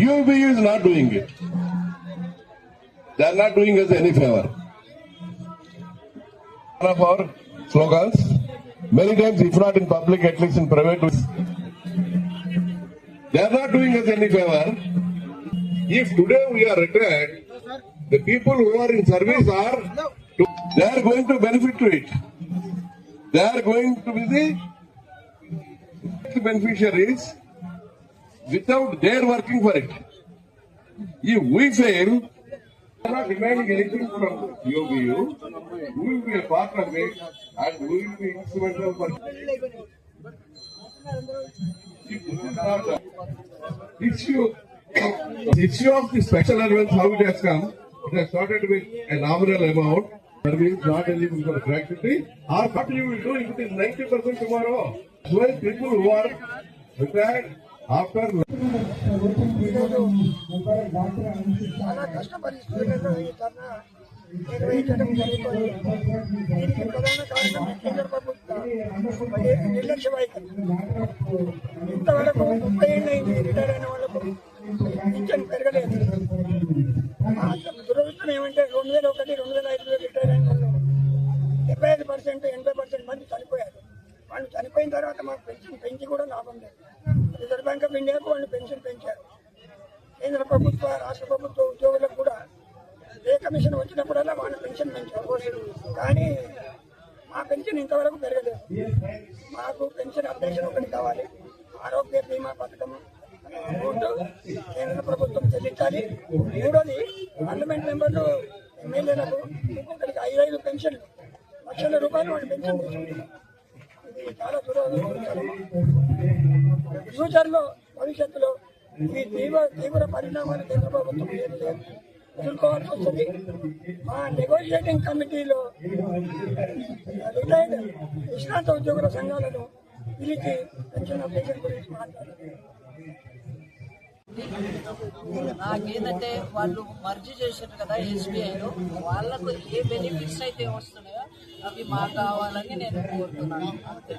UBU is not doing it. They are not doing us any favor. One of our slogans, many times, if not in public, at least in private, they are not doing us any favor. If today we are retired, the people who are in service they are going to benefit to it. They are going to be the beneficiaries without their working for it. If we fail, we are not demanding anything from UBU. We will be a part of it and we will be instrumental for it. If this is not the issue of the special allowance, how it has come, it has started with a nominal amount. That means not eligible for gratuity. Or what you will do if it is 90% tomorrow? So people who are retired after చాలా కష్ట పరిస్థితులలో ఈ ధర్నా నిర్వహించడం జరుగుతుంది. దీనికి ప్రధాన కారణం కేంద్ర ప్రభుత్వ నిర్లక్ష్య వైఖరి. ఇంతవరకు 30 ఏళ్ళైంది రిటైర్ అయిన వాళ్ళకు పింఛన్ పెరగలేదు. దురదృష్టం ఏమంటే 2001, 2005 రిటైర్ అయిన వాళ్ళు 75%, 80% మంది చనిపోయారు. వాళ్ళు చనిపోయిన తర్వాత మాకు పెన్షన్ పెంచి కూడా లాభం లేదు. రిజర్వ్ బ్యాంక్ ఆఫ్ ఇండియాకు వాళ్ళు పెన్షన్ పెంచారు. కేంద్ర ప్రభుత్వ, రాష్ట్ర ప్రభుత్వ ఉద్యోగులకు కూడా ఏ కమిషన్ వచ్చినప్పుడల్లా వాళ్ళ పెన్షన్ పెంచారు. కానీ మా పెన్షన్ ఇంతవరకు పెరగలేదు. మాకు పెన్షన్ అప్డేషన్ ఒకటి కావాలి. ఆరోగ్య బీమా పథకం అమౌంట్ కేంద్ర ప్రభుత్వం చెల్లించాలి. మూడోది పార్లమెంట్ మెంబర్లు, ఎమ్మెల్యేలకు ఒక్కొక్కరికి 5 పెన్షన్లు, లక్షల రూపాయలు వాళ్ళు పెన్షన్ తీసుకుంటున్నారు. ఇది చాలా దురదృష్టకరం. ఫ్యూచర్లో, భవిష్యత్తులో ఈ తీవ్ర పరిణామాలు కేంద్ర ప్రభుత్వం ఎదుర్కోవాల్సి వస్తుంది. మా నెగోషియేటింగ్ కమిటీలో రిటైర్డ్ విశ్రాంత ఉద్యోగుల సంఘాలను పిలిచి పెన్షన్ అప్డేషన్ గురించి మాట్లాడారు. నాకేంటంటే వాళ్ళు మర్జీ చేశారు కదా SBIలో, వాళ్ళకు ఏ బెనిఫిట్స్ అయితే వస్తున్నాయో అవి మాకు కావాలని నేను కోరుతున్నాను. అంతే.